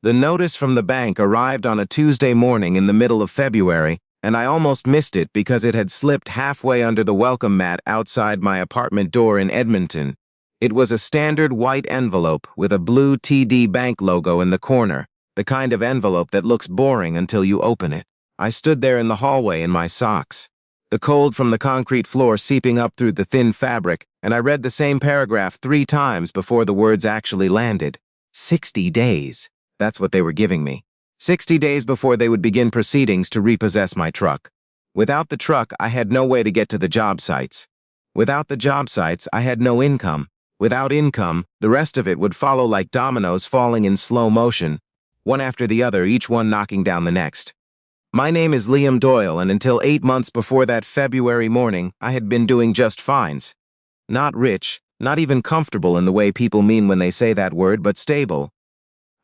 The notice from the bank arrived on a Tuesday morning in the middle of February, and I almost missed it because it had slipped halfway under the welcome mat outside my apartment door in Edmonton. It was a standard white envelope with a blue TD Bank logo in the corner, the kind of envelope that looks boring until you open it. I stood there in the hallway in my socks, the cold from the concrete floor seeping up through the thin fabric, and I read the same paragraph 3 times before the words actually landed. 60 days. That's what they were giving me. 60 days before they would begin proceedings to repossess my truck. Without the truck, I had no way to get to the job sites. Without the job sites, I had no income. Without income, the rest of it would follow like dominoes falling in slow motion, one after the other, each one knocking down the next. My name is Liam Doyle, and until 8 months before that February morning, I had been doing just fines. Not rich, not even comfortable in the way people mean when they say that word, but stable.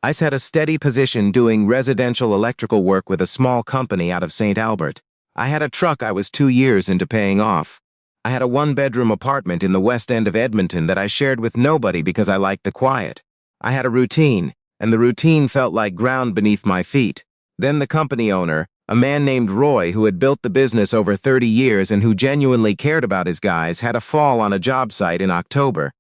I had a steady position doing residential electrical work with a small company out of St. Albert. I had a truck I was 2 years into paying off. I had a 1-bedroom apartment in the west end of Edmonton that I shared with nobody because I liked the quiet. I had a routine, and the routine felt like ground beneath my feet. Then the company owner, a man named Roy who had built the business over 30 years and who genuinely cared about his guys, had a fall on a job site in October.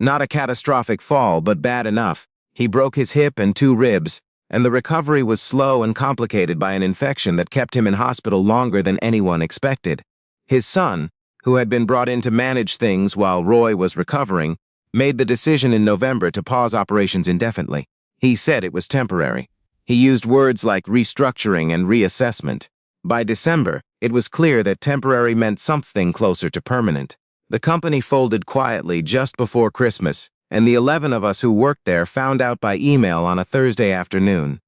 Not a catastrophic fall, but bad enough. He broke his hip and 2 ribs, and the recovery was slow and complicated by an infection that kept him in hospital longer than anyone expected. His son, who had been brought in to manage things while Roy was recovering, made the decision in November to pause operations indefinitely. He said it was temporary. He used words like restructuring and reassessment. By December, it was clear that temporary meant something closer to permanent. The company folded quietly just before Christmas, and the 11 of us who worked there found out by email on a Thursday afternoon.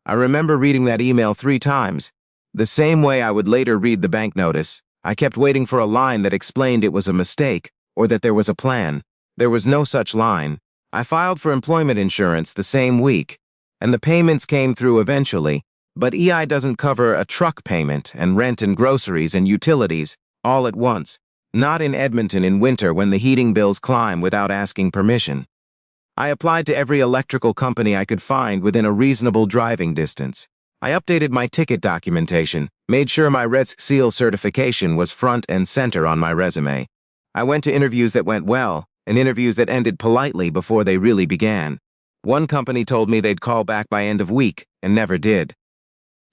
I remember reading that email 3 times. The same way I would later read the bank notice, I kept waiting for a line that explained it was a mistake or that there was a plan. There was no such line. I filed for employment insurance the same week, and the payments came through eventually, but EI doesn't cover a truck payment and rent and groceries and utilities all at once. Not in Edmonton in winter when the heating bills climb without asking permission. I applied to every electrical company I could find within a reasonable driving distance. I updated my ticket documentation, made sure my Res Seal certification was front and center on my resume. I went to interviews that went well, and interviews that ended politely before they really began. One company told me they'd call back by end of week, and never did.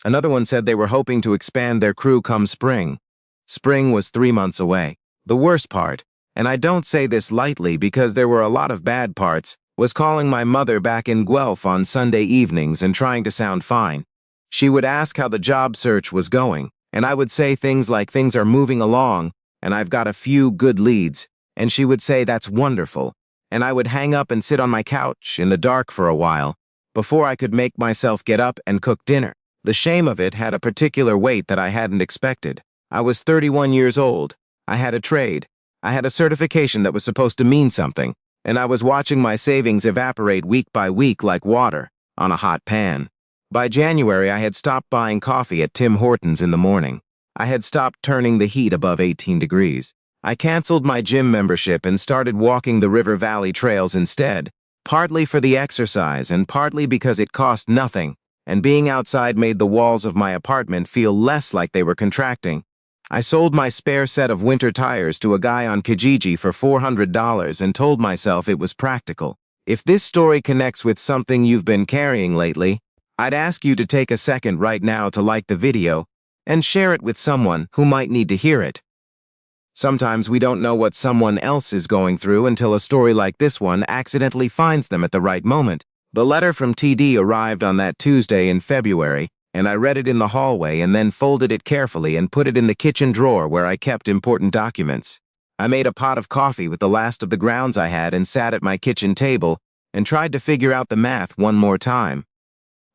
Another one said they were hoping to expand their crew come spring. Spring was 3 months away. The worst part, and I don't say this lightly because there were a lot of bad parts, was calling my mother back in Guelph on Sunday evenings and trying to sound fine. She would ask how the job search was going, and I would say things like things are moving along, and I've got a few good leads, and she would say that's wonderful, and I would hang up and sit on my couch in the dark for a while, before I could make myself get up and cook dinner. The shame of it had a particular weight that I hadn't expected. I was 31 years old. I had a trade. I had a certification that was supposed to mean something, and I was watching my savings evaporate week by week like water on a hot pan. By January, I had stopped buying coffee at Tim Hortons in the morning. I had stopped turning the heat above 18 degrees. I canceled my gym membership and started walking the River Valley trails instead, partly for the exercise and partly because it cost nothing, and being outside made the walls of my apartment feel less like they were contracting. I sold my spare set of winter tires to a guy on Kijiji for $400 and told myself it was practical. If this story connects with something you've been carrying lately, I'd ask you to take a second right now to like the video and share it with someone who might need to hear it. Sometimes we don't know what someone else is going through until a story like this one accidentally finds them at the right moment. The letter from TD arrived on that Tuesday in February, and I read it in the hallway and then folded it carefully and put it in the kitchen drawer where I kept important documents. I made a pot of coffee with the last of the grounds I had and sat at my kitchen table and tried to figure out the math one more time.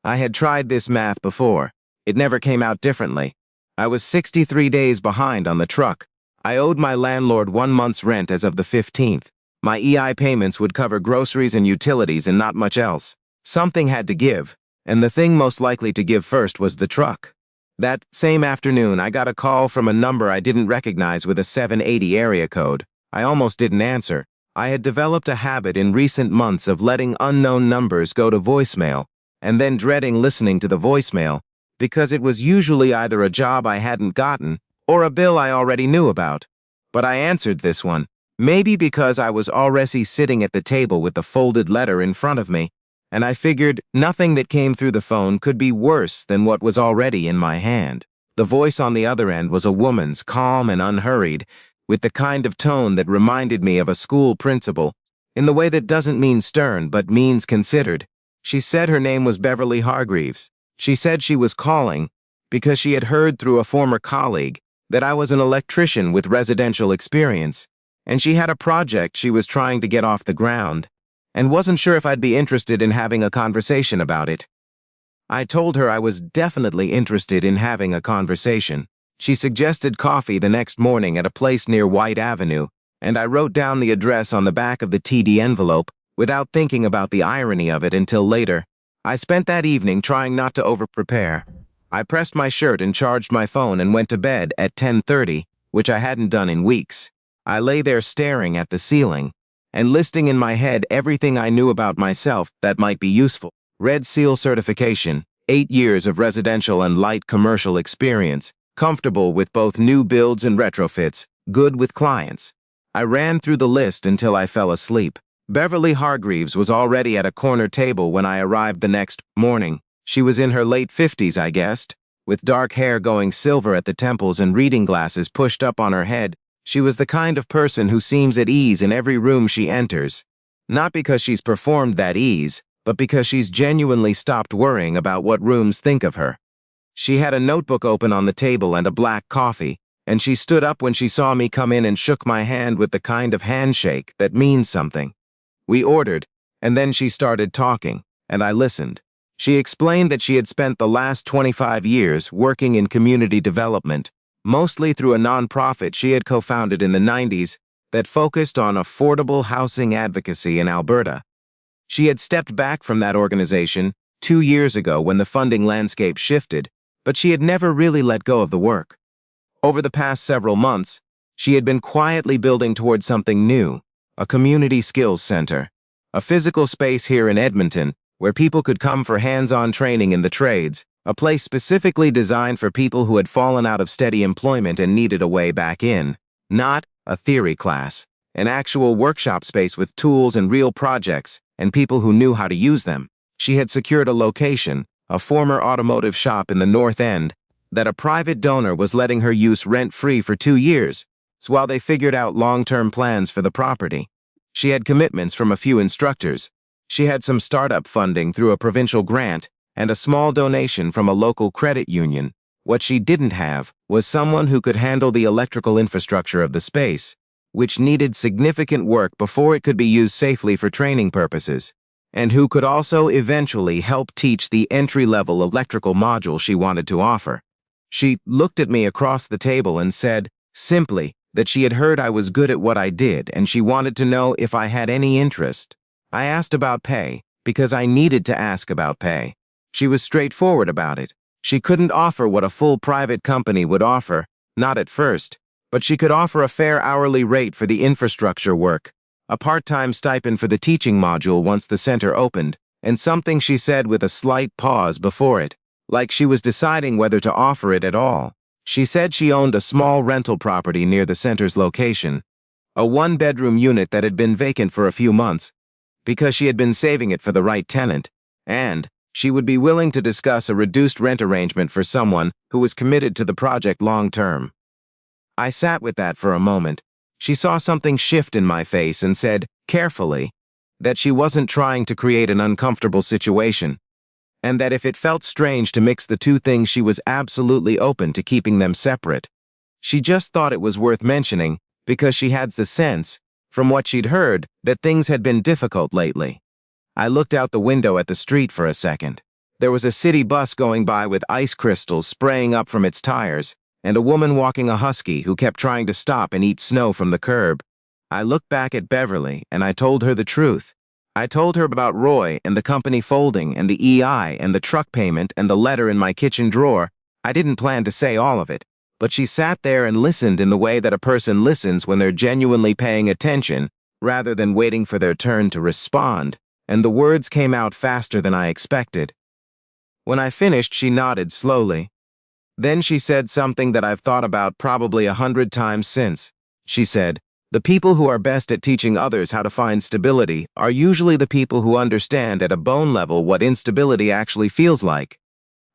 I had tried this math before. It never came out differently. I was 63 days behind on the truck. I owed my landlord 1 month's rent as of the 15th. My EI payments would cover groceries and utilities and not much else. Something had to give, and the thing most likely to give first was the truck. That same afternoon, I got a call from a number I didn't recognize with a 780 area code. I almost didn't answer. I had developed a habit in recent months of letting unknown numbers go to voicemail, and then dreading listening to the voicemail, because it was usually either a job I hadn't gotten or a bill I already knew about. But I answered this one, maybe because I was already sitting at the table with the folded letter in front of me, and I figured nothing that came through the phone could be worse than what was already in my hand. The voice on the other end was a woman's, calm and unhurried, with the kind of tone that reminded me of a school principal, in the way that doesn't mean stern but means considered. She said her name was Beverly Hargreaves. She said she was calling because she had heard through a former colleague that I was an electrician with residential experience, and she had a project she was trying to get off the ground, and wasn't sure if I'd be interested in having a conversation about it. I told her I was definitely interested in having a conversation. She suggested coffee the next morning at a place near White Avenue, and I wrote down the address on the back of the TD envelope without thinking about the irony of it until later. I spent that evening trying not to over-prepare. I pressed my shirt and charged my phone and went to bed at 10:30, which I hadn't done in weeks. I lay there staring at the ceiling and listing in my head everything I knew about myself that might be useful. Red Seal certification, 8 years of residential and light commercial experience, comfortable with both new builds and retrofits, good with clients. I ran through the list until I fell asleep. Beverly Hargreaves was already at a corner table when I arrived the next morning. She was in her late 50s, I guessed, with dark hair going silver at the temples and reading glasses pushed up on her head. She was the kind of person who seems at ease in every room she enters. Not because she's performed that ease, but because she's genuinely stopped worrying about what rooms think of her. She had a notebook open on the table and a black coffee, and she stood up when she saw me come in and shook my hand with the kind of handshake that means something. We ordered, and then she started talking, and I listened. She explained that she had spent the last 25 years working in community development, mostly through a nonprofit she had co-founded in the 90s that focused on affordable housing advocacy in Alberta. She had stepped back from that organization 2 years ago when the funding landscape shifted, but she had never really let go of the work. Over the past several months, she had been quietly building towards something new, a community skills center, a physical space here in Edmonton where people could come for hands-on training in the trades, a place specifically designed for people who had fallen out of steady employment and needed a way back in. Not a theory class, an actual workshop space with tools and real projects and people who knew how to use them. She had secured a location, a former automotive shop in the North End, that a private donor was letting her use rent-free for 2 years, so while they figured out long-term plans for the property. She had commitments from a few instructors. She had some startup funding through a provincial grant and a small donation from a local credit union. What she didn't have was someone who could handle the electrical infrastructure of the space, which needed significant work before it could be used safely for training purposes, and who could also eventually help teach the entry-level electrical module she wanted to offer. She looked at me across the table and said, simply, that she had heard I was good at what I did and she wanted to know if I had any interest. I asked about pay, because I needed to ask about pay. She was straightforward about it. She couldn't offer what a full private company would offer, not at first, but she could offer a fair hourly rate for the infrastructure work, a part-time stipend for the teaching module once the center opened, and something she said with a slight pause before it, like she was deciding whether to offer it at all. She said she owned a small rental property near the center's location, a one-bedroom unit that had been vacant for a few months, because she had been saving it for the right tenant, and she would be willing to discuss a reduced rent arrangement for someone who was committed to the project long-term. I sat with that for a moment. She saw something shift in my face and said, carefully, that she wasn't trying to create an uncomfortable situation, and that if it felt strange to mix the two things, she was absolutely open to keeping them separate. She just thought it was worth mentioning because she had the sense, from what she'd heard, that things had been difficult lately. I looked out the window at the street for a second. There was a city bus going by with ice crystals spraying up from its tires, and a woman walking a husky who kept trying to stop and eat snow from the curb. I looked back at Beverly and I told her the truth. I told her about Roy and the company folding and the EI and the truck payment and the letter in my kitchen drawer. I didn't plan to say all of it, but she sat there and listened in the way that a person listens when they're genuinely paying attention, rather than waiting for their turn to respond, and the words came out faster than I expected. When I finished, she nodded slowly. Then she said something that I've thought about probably 100 times since. She said, "The people who are best at teaching others how to find stability are usually the people who understand at a bone level what instability actually feels like."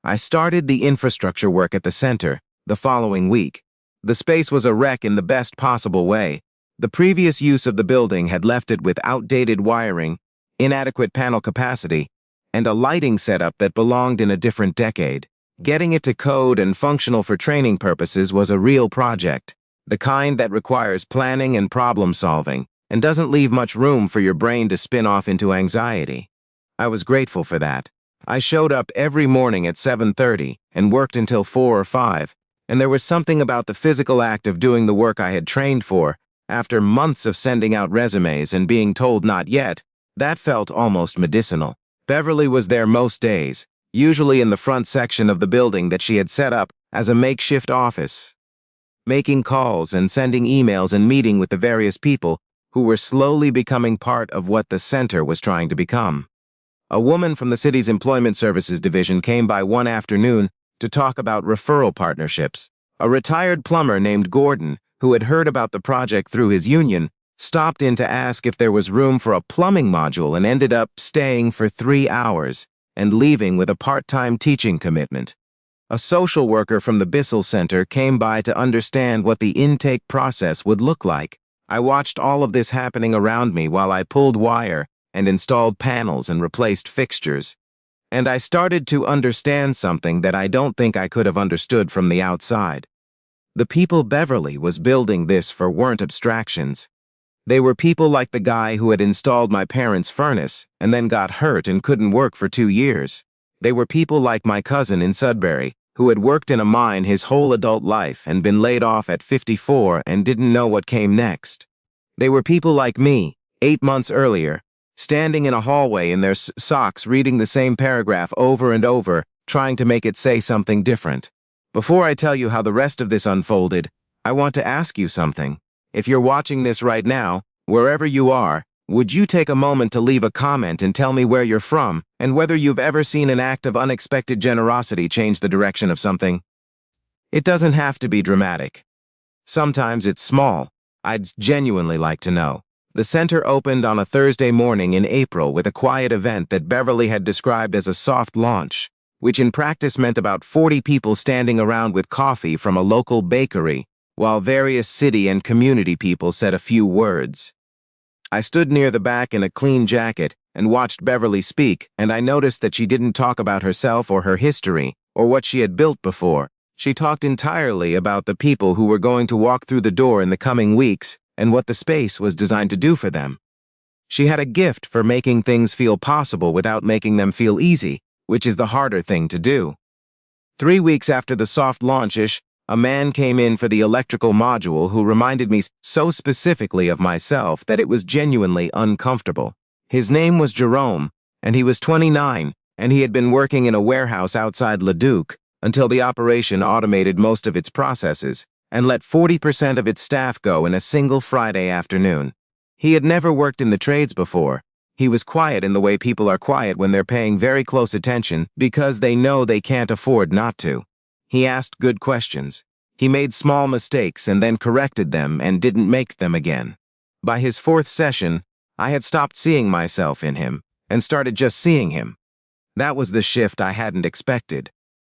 I started the infrastructure work at the center the following week. The space was a wreck in the best possible way. The previous use of the building had left it with outdated wiring, inadequate panel capacity, and a lighting setup that belonged in a different decade. Getting it to code and functional for training purposes was a real project, the kind that requires planning and problem solving, and doesn't leave much room for your brain to spin off into anxiety. I was grateful for that. I showed up every morning at 7:30 and worked until 4 or 5, and there was something about the physical act of doing the work I had trained for, after months of sending out resumes and being told not yet, that felt almost medicinal. Beverly was there most days, usually in the front section of the building that she had set up as a makeshift office, making calls and sending emails and meeting with the various people who were slowly becoming part of what the center was trying to become. A woman from the city's employment services division came by one afternoon to talk about referral partnerships. A retired plumber named Gordon, who had heard about the project through his union, stopped in to ask if there was room for a plumbing module and ended up staying for 3 hours and leaving with a part-time teaching commitment. A social worker from the Bissell Center came by to understand what the intake process would look like. I watched all of this happening around me while I pulled wire and installed panels and replaced fixtures. And I started to understand something that I don't think I could have understood from the outside. The people Beverly was building this for weren't abstractions. They were people like the guy who had installed my parents' furnace and then got hurt and couldn't work for 2 years. They were people like my cousin in Sudbury, who had worked in a mine his whole adult life and been laid off at 54 and didn't know what came next. They were people like me, 8 months earlier, standing in a hallway in their socks reading the same paragraph over and over, trying to make it say something different. Before I tell you how the rest of this unfolded, I want to ask you something. If you're watching this right now, wherever you are, would you take a moment to leave a comment and tell me where you're from and whether you've ever seen an act of unexpected generosity change the direction of something? It doesn't have to be dramatic. Sometimes it's small. I'd genuinely like to know. The center opened on a Thursday morning in April with a quiet event that Beverly had described as a soft launch, which in practice meant about 40 people standing around with coffee from a local bakery, while various city and community people said a few words. I stood near the back in a clean jacket and watched Beverly speak, and I noticed that she didn't talk about herself or her history or what she had built before. She talked entirely about the people who were going to walk through the door in the coming weeks and what the space was designed to do for them. She had a gift for making things feel possible without making them feel easy, which is the harder thing to do. 3 weeks after the soft launch-ish, a man came in for the electrical module who reminded me so specifically of myself that it was genuinely uncomfortable. His name was Jerome, and he was 29, and he had been working in a warehouse outside Leduc until the operation automated most of its processes and let 40% of its staff go in a single Friday afternoon. He had never worked in the trades before. He was quiet in the way people are quiet when they're paying very close attention because they know they can't afford not to. He asked good questions. He made small mistakes and then corrected them and didn't make them again. By his 4th session, I had stopped seeing myself in him and started just seeing him. That was the shift I hadn't expected.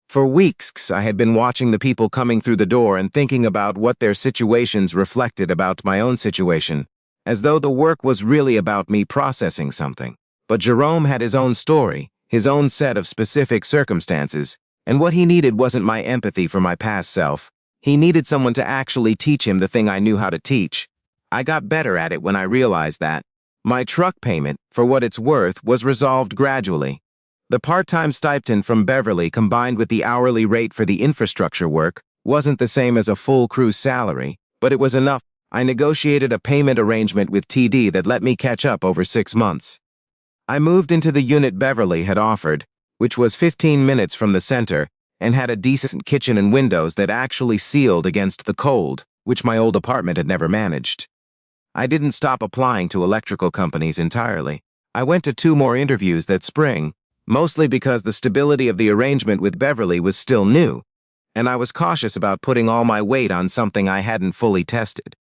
For weeks, I had been watching the people coming through the door and thinking about what their situations reflected about my own situation, as though the work was really about me processing something. But Jerome had his own story, his own set of specific circumstances, and what he needed wasn't my empathy for my past self. He needed someone to actually teach him the thing I knew how to teach. I got better at it when I realized that. My truck payment, for what it's worth, was resolved gradually. The part-time stipend from Beverly combined with the hourly rate for the infrastructure work wasn't the same as a full crew's salary, but it was enough. I negotiated a payment arrangement with TD that let me catch up over 6 months. I moved into the unit Beverly had offered, which was 15 minutes from the center, and had a decent kitchen and windows that actually sealed against the cold, which my old apartment had never managed. I didn't stop applying to electrical companies entirely. I went to 2 more interviews that spring, mostly because the stability of the arrangement with Beverly was still new, and I was cautious about putting all my weight on something I hadn't fully tested.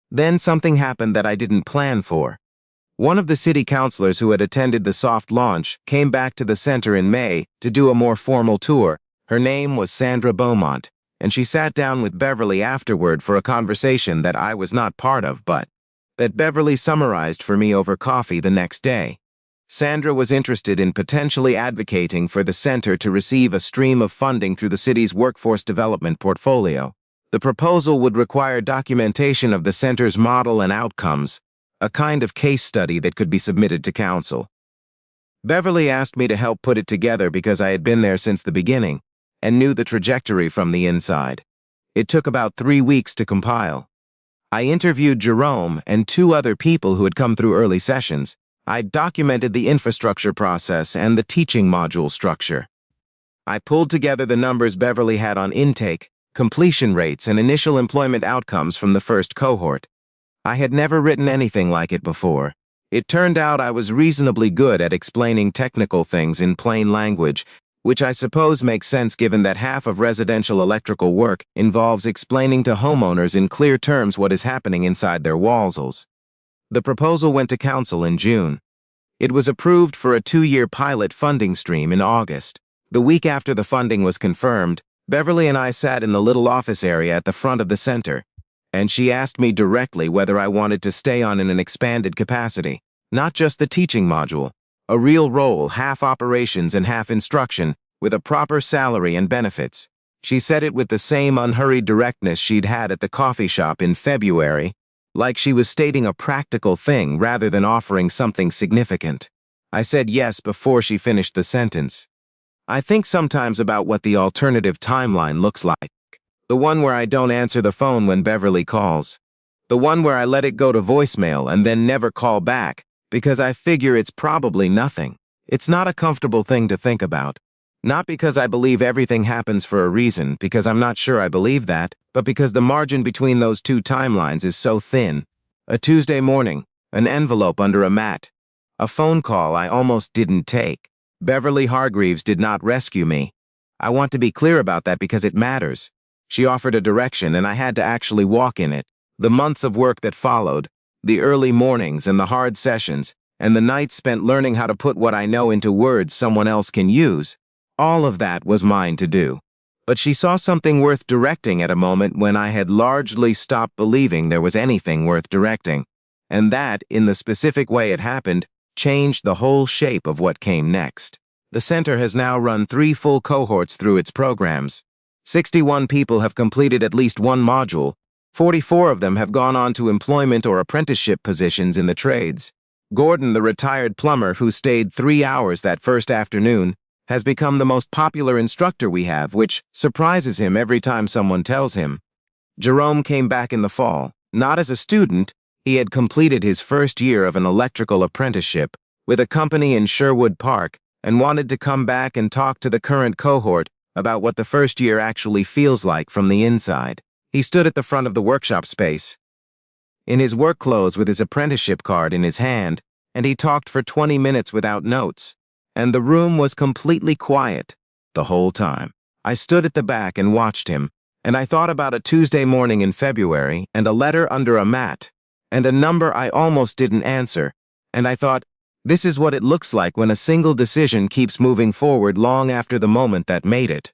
Then something happened that I didn't plan for. One of the city councilors who had attended the soft launch came back to the center in May to do a more formal tour. Her name was Sandra Beaumont, and she sat down with Beverly afterward for a conversation that I was not part of, but that Beverly summarized for me over coffee the next day. Sandra was interested in potentially advocating for the center to receive a stream of funding through the city's workforce development portfolio. The proposal would require documentation of the center's model and outcomes, a kind of case study that could be submitted to council. Beverly asked me to help put it together because I had been there since the beginning and knew the trajectory from the inside. It took about 3 weeks to compile. I interviewed Jerome and 2 other people who had come through early sessions. I documented the infrastructure process and the teaching module structure. I pulled together the numbers Beverly had on intake, completion rates, and initial employment outcomes from the first cohort. I had never written anything like it before. It turned out I was reasonably good at explaining technical things in plain language, which I suppose makes sense given that half of residential electrical work involves explaining to homeowners in clear terms what is happening inside their walls. The proposal went to council in June. It was approved for a 2-year pilot funding stream in August. The week after the funding was confirmed, Beverly and I sat in the little office area at the front of the center, and she asked me directly whether I wanted to stay on in an expanded capacity, not just the teaching module, a real role, half operations and half instruction, with a proper salary and benefits. She said it with the same unhurried directness she'd had at the coffee shop in February, like she was stating a practical thing rather than offering something significant. I said yes before she finished the sentence. I think sometimes about what the alternative timeline looks like. The one where I don't answer the phone when Beverly calls. The one where I let it go to voicemail and then never call back, because I figure it's probably nothing. It's not a comfortable thing to think about. Not because I believe everything happens for a reason, because I'm not sure I believe that, but because the margin between those 2 timelines is so thin. A Tuesday morning, an envelope under a mat. A phone call I almost didn't take. Beverly Hargreaves did not rescue me. I want to be clear about that because it matters. She offered a direction and I had to actually walk in it. The months of work that followed, the early mornings and the hard sessions, and the nights spent learning how to put what I know into words someone else can use, all of that was mine to do. But she saw something worth directing at a moment when I had largely stopped believing there was anything worth directing. And that, in the specific way it happened, changed the whole shape of what came next. The center has now run 3 full cohorts through its programs. 61 people have completed at least one module. 44 of them have gone on to employment or apprenticeship positions in the trades. Gordon, the retired plumber who stayed 3 hours that first afternoon, has become the most popular instructor we have, which surprises him every time someone tells him. Jerome came back in the fall. Not as a student, he had completed his first year of an electrical apprenticeship with a company in Sherwood Park and wanted to come back and talk to the current cohort about what the first year actually feels like from the inside. He stood at the front of the workshop space, in his work clothes with his apprenticeship card in his hand, and he talked for 20 minutes without notes, and the room was completely quiet the whole time. I stood at the back and watched him, and I thought about a Tuesday morning in February and a letter under a mat, and a number I almost didn't answer, and I thought, this is what it looks like when a single decision keeps moving forward long after the moment that made it.